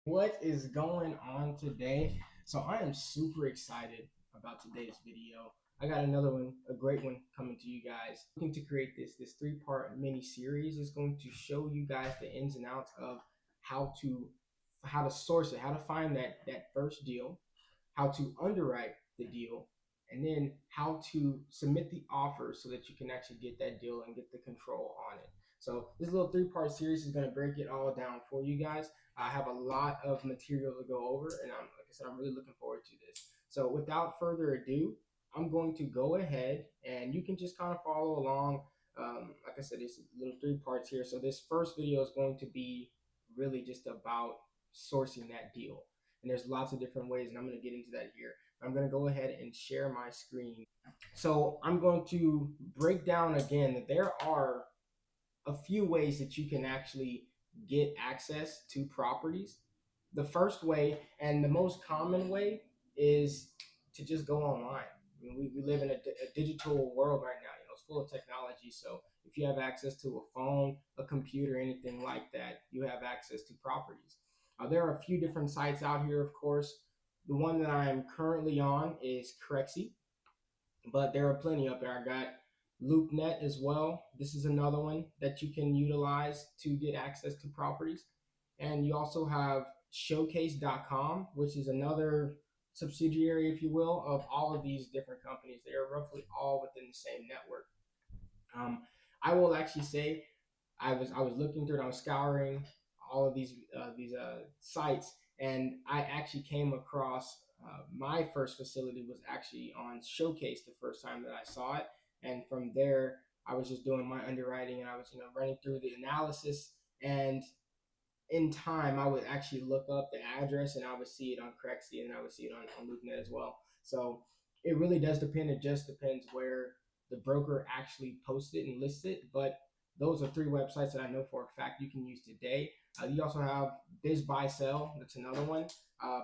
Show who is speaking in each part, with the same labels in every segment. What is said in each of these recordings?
Speaker 1: What is going on today? So I am super excited about today's video. I got another one, a great one coming to you guys. Looking to create this three-part mini series is going to show you guys the ins and outs of how to source it, how to find that first deal, how to underwrite the deal, and then how to submit the offer so that you can actually get that deal and get the control on it. So this little three-part series is going to break it all down for you guys. I have a lot of material to go over, and like I said, I'm really looking forward to this. So without further ado, I'm going to go ahead, and you can just kind of follow along. Like I said, it's little three parts here. So this first video is going to be really just about sourcing that deal. And there's lots of different ways, and I'm going to get into that here. I'm going to go ahead and share my screen. So I'm going to break down again that there are a few ways that you can actually get access to properties. The first way, and the most common way, is to just go online. I mean, we live in a digital world right now. It's full of technology. So if you have access to a phone, a computer, anything like that, you have access to properties. There are a few different sites out here, of course. The one that I am currently on is Crexy, but there are plenty up there. I got LoopNet as well. This is another one that you can utilize to get access to properties. And you also have showcase.com, which is another subsidiary, if you will, of all of these different companies. They are roughly all within the same network. I will actually say I was looking through it. I was scouring all of these sites, and I actually came across my first facility was actually on Showcase the first time that I saw it, and from there I was just doing my underwriting, and I was running through the analysis, and in time I would actually look up the address, and I would see it on Crexy, and I would see it on LoopNet as well. So it really does depend. It just depends where the broker actually posts it and lists it, but those are three websites that I know for a fact you can use today. You also have Biz Buy Sell. That's another one.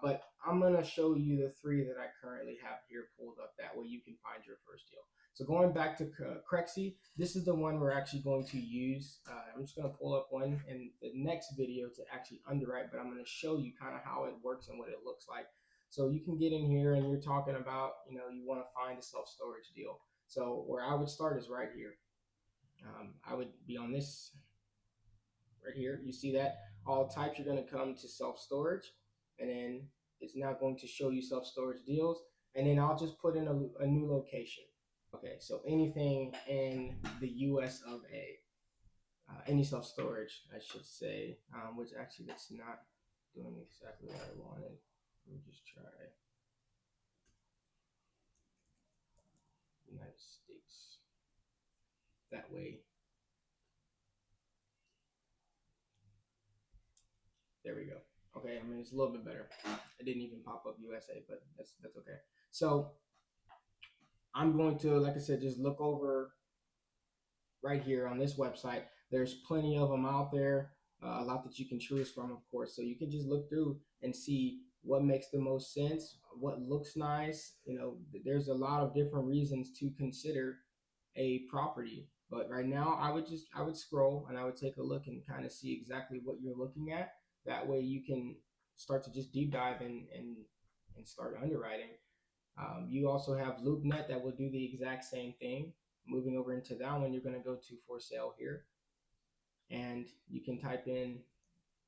Speaker 1: But I'm going to show you the three that I currently have here pulled up. That way you can find your first deal. So going back to Crexy, this is the one we're actually going to use. I'm just going to pull up one in the next video to actually underwrite, but I'm going to show you kind of how it works and what it looks like. So you can get in here and you're talking about, you want to find a self-storage deal. So where I would start is right here. I would be on this right here. You see that all types, you're going to come to self-storage, and then it's now going to show you self-storage deals. And then I'll just put in a new location. Okay, so anything in the US of A, any self-storage, I should say, which actually that's not doing exactly what I wanted. Let me just try United States. That way, there we go. Okay, I mean it's a little bit better. It didn't even pop up USA, but that's okay. So I'm going to, like I said, just look over right here on this website. There's plenty of them out there, a lot that you can choose from, of course. So you can just look through and see what makes the most sense, what looks nice. There's a lot of different reasons to consider a property. But right now, I would scroll and I would take a look and kind of see exactly what you're looking at. That way, you can start to just deep dive and start underwriting. You also have LoopNet that will do the exact same thing. Moving over into that one, you're going to go to for sale here, and you can type in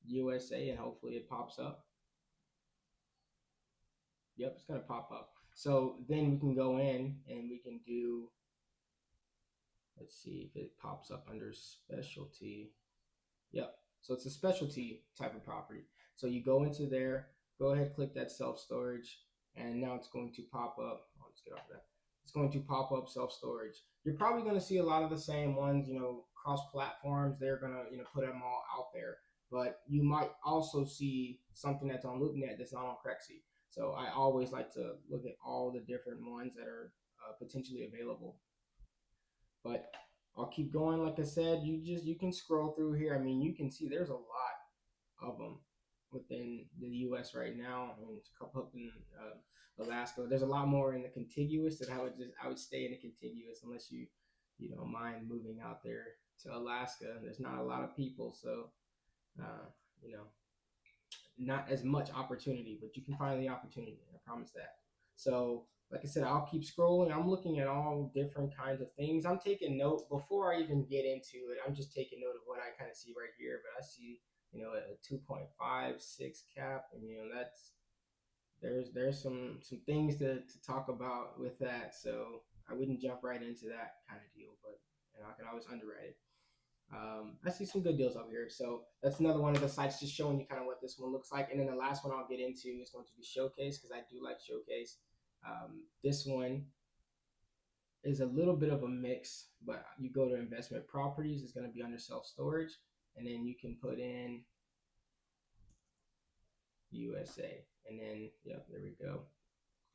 Speaker 1: USA and hopefully it pops up. Yep, it's going to pop up. So then we can go in and we can do, let's see if it pops up under specialty. Yep. So it's a specialty type of property. So you go into there, go ahead, click that self-storage, and now it's going to pop up. Let's get off of that. It's going to pop up self-storage. You're probably going to see a lot of the same ones, cross platforms. They're going to, put them all out there. But you might also see something that's on LoopNet that's not on Crexy. So I always like to look at all the different ones that are potentially available. But I'll keep going. Like I said, you can scroll through here. I mean, you can see there's a lot of them within the U.S. right now. I mean, a couple up in Alaska. There's a lot more in the contiguous that I would stay in the contiguous unless you don't mind moving out there to Alaska. There's not a lot of people, so uh, you know not as much opportunity, but you can find the opportunity. I promise that. So, like I said, I'll keep scrolling. I'm looking at all different kinds of things. I'm taking note before I even get into it. I'm just taking note of what I kind of see right here. But I see, a 2.56 cap, and that's there's some things to talk about with that. So I wouldn't jump right into that kind of deal, but I can always underwrite it. I see some good deals over here. So that's another one of the sites just showing you kind of what this one looks like. And then the last one I'll get into is going to be Showcase because I do like Showcase. This one is a little bit of a mix, but you go to investment properties, it's going to be under self storage, and then you can put in USA, and then yep, there we go.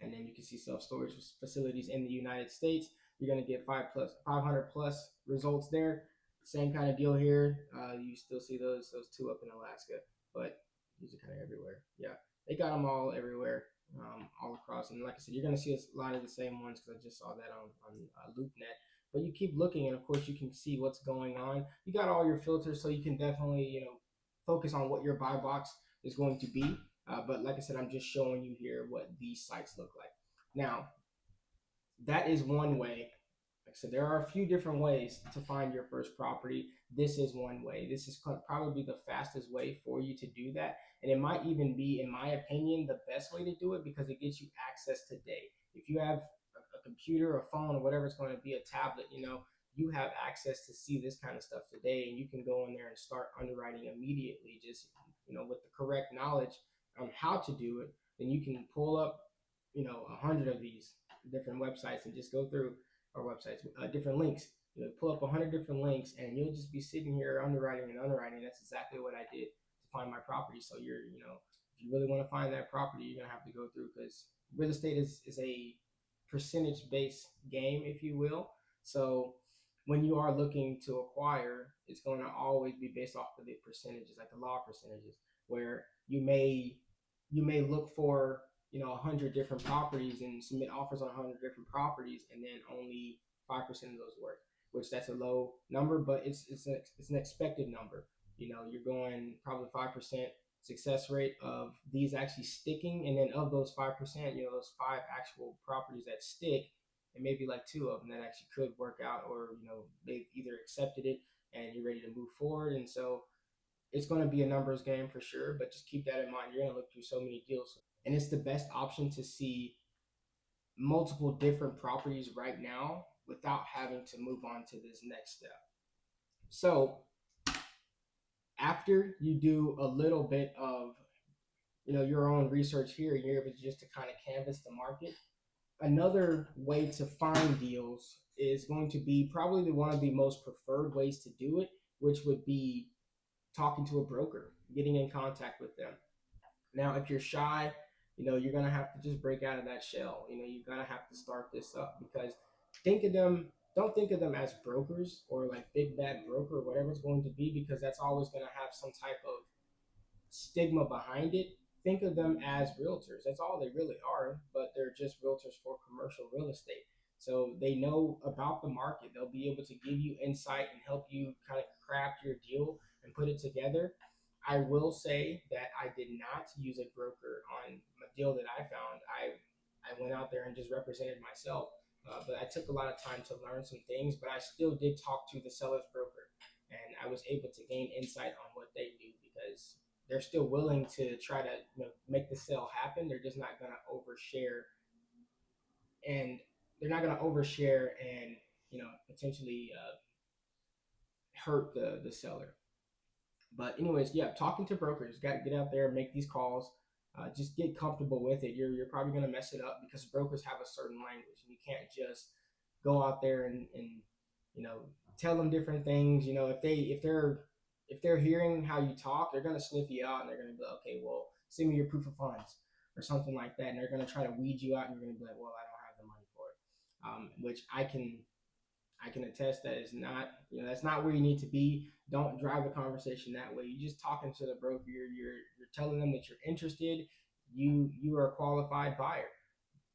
Speaker 1: And then you can see self-storage facilities in the United States. You're going to get 500 plus results there. Same kind of deal here. You still see those two up in Alaska, but these are kind of everywhere. Yeah, they got them all everywhere, all across. And like I said, you're going to see a lot of the same ones because I just saw that on LoopNet. But you keep looking, and of course you can see what's going on. You got all your filters, so you can definitely focus on what your buy box is going to be. But like I said, I'm just showing you here what these sites look like. Now, that is one way. Like I said, there are a few different ways to find your first property. This is one way. This is probably the fastest way for you to do that. And it might even be, in my opinion, the best way to do it because it gets you access today. If you have a computer, a phone, or whatever it's going to be, a tablet, you have access to see this kind of stuff today, and you can go in there and start underwriting immediately, just with the correct knowledge on how to do it. Then you can pull up 100 of these different websites and just go through our websites, different links. Pull up 100 different links, and you'll just be sitting here underwriting and underwriting. That's exactly what I did to find my property. So if you really want to find that property, you're gonna have to go through because real estate is a percentage based game, if you will. So when you are looking to acquire, it's going to always be based off of the percentages, like the law percentages, where you may look for 100 different properties and submit offers on 100 different properties, and then only 5% of those work, which that's a low number, but it's an expected number. You're going probably 5% success rate of these actually sticking, and then of those 5%, those five actual properties that stick, and maybe like two of them that actually could work out, or they've either accepted it and you're ready to move forward. And so it's going to be a numbers game for sure, but just keep that in mind. You're going to look through so many deals, and it's the best option to see multiple different properties right now without having to move on to this next step. So after you do a little bit of your own research here, you're able just to kind of canvas the market. Another way to find deals is going to be probably one of the most preferred ways to do it, which would be talking to a broker, getting in contact with them. Now, if you're shy, you're gonna have to just break out of that shell. You're gonna have to start this up because don't think of them as brokers or like big bad broker or whatever it's going to be, because that's always gonna have some type of stigma behind it. Think of them as realtors. That's all they really are, but they're just realtors for commercial real estate. So they know about the market. They'll be able to give you insight and help you kind of craft your deal and put it together. I will say that I did not use a broker on a deal that I found. I went out there and just represented myself, but I took a lot of time to learn some things. But I still did talk to the seller's broker, and I was able to gain insight on what they do because they're still willing to try to make the sale happen. They're just not going to overshare, and potentially hurt the seller. But anyways, yeah, talking to brokers, got to get out there, make these calls, just get comfortable with it. You're probably going to mess it up because brokers have a certain language, and you can't just go out there and tell them different things. If they're hearing how you talk, they're going to sniff you out, and they're going to be like, okay, well, send me your proof of funds or something like that, and they're going to try to weed you out, and you're going to be like, well, I don't have the money for it, which I can attest that is not, that's not where you need to be. Don't drive the conversation that way. You're just talking to the broker. You're telling them that you're interested. You are a qualified buyer.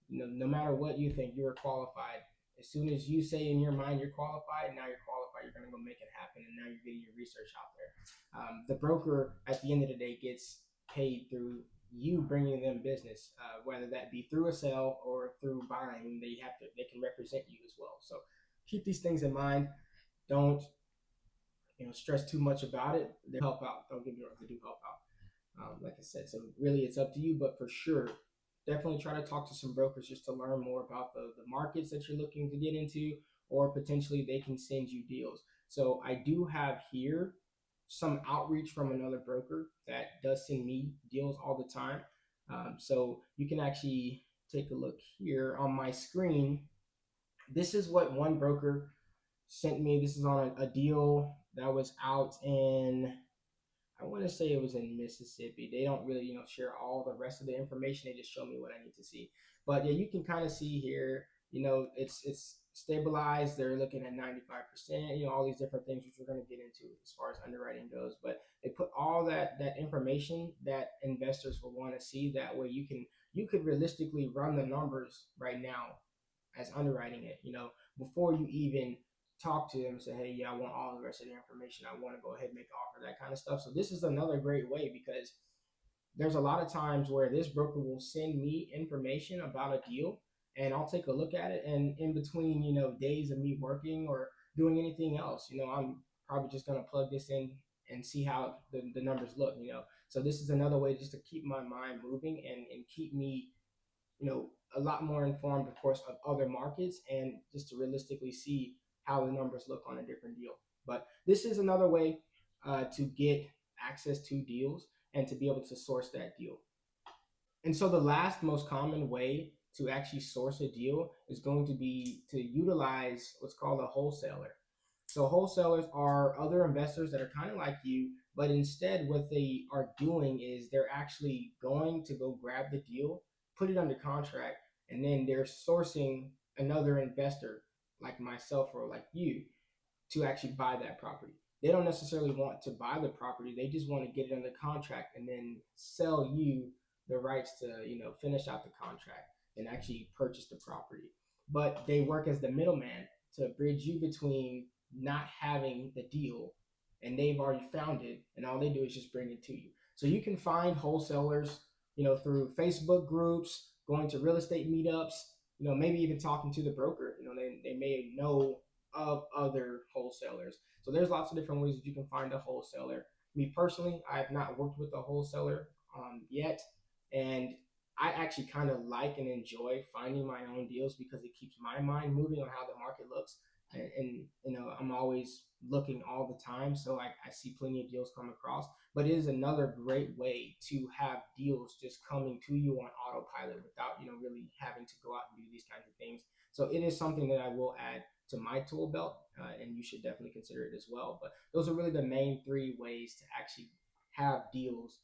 Speaker 1: No matter what you think, you are qualified. As soon as you say in your mind you're qualified, now you're qualified. You're going to go make it happen, and now you're getting your research out there. The broker, at the end of the day, gets paid through you bringing them business, whether that be through a sale or through buying. They can represent you as well. So keep these things in mind. Don't stress too much about it. They help out. Don't get me wrong, they do help out. Like I said, so really it's up to you, but for sure, definitely try to talk to some brokers just to learn more about the markets that you're looking to get into, or potentially they can send you deals. So I do have here some outreach from another broker that does send me deals all the time. So you can actually take a look here on my screen. This is what one broker sent me. This is on a deal that was out in, I want to say it was in Mississippi. They don't really, share all the rest of the information. They just show me what I need to see. But yeah, you can kind of see here, it's stabilized. They're looking at 95%, all these different things, which we're going to get into as far as underwriting goes. But they put all that information that investors will want to see. That way you could realistically run the numbers right now as underwriting it, before you even talk to them and say, hey, yeah, I want all the rest of the information. I want to go ahead and make an offer, that kind of stuff. So this is another great way, because there's a lot of times where this broker will send me information about a deal and I'll take a look at it. And in between, days of me working or doing anything else, I'm probably just going to plug this in and see how the numbers look. So this is another way just to keep my mind moving and keep me a lot more informed, of course, of other markets, and just to realistically see how the numbers look on a different deal. But this is another way to get access to deals and to be able to source that deal. And so the last most common way to actually source a deal is going to be to utilize what's called a wholesaler. So wholesalers are other investors that are kind of like you, but instead what they are doing is they're actually going to go grab the deal, put it under contract, and then they're sourcing another investor like myself or like you to actually buy that property. They don't necessarily want to buy the property. They just want to get it under contract and then sell you the rights to, finish out the contract and actually purchase the property. But they work as the middleman to bridge you between not having the deal and they've already found it, and all they do is just bring it to you. So you can find wholesalers, through Facebook groups, going to real estate meetups, maybe even talking to the broker. They may know of other wholesalers. So there's lots of different ways that you can find a wholesaler. Me personally, I have not worked with a wholesaler yet, and I actually kind of like and enjoy finding my own deals because it keeps my mind moving on how the market looks. And I'm always looking all the time, so I see plenty of deals come across. But it is another great way to have deals just coming to you on autopilot without really having to go out and do these kinds of things. So it is something that I will add to my tool belt, and you should definitely consider it as well. But those are really the main three ways to actually have deals,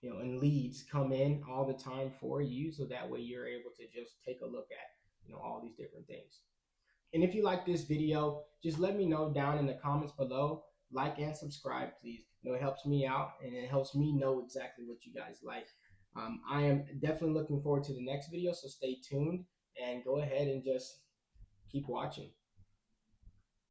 Speaker 1: and leads come in all the time for you, so that way you're able to just take a look at all these different things. And if you like this video, just let me know down in the comments below. Like and subscribe, please. It helps me out and it helps me know exactly what you guys like. I am definitely looking forward to the next video, so stay tuned and go ahead and just keep watching.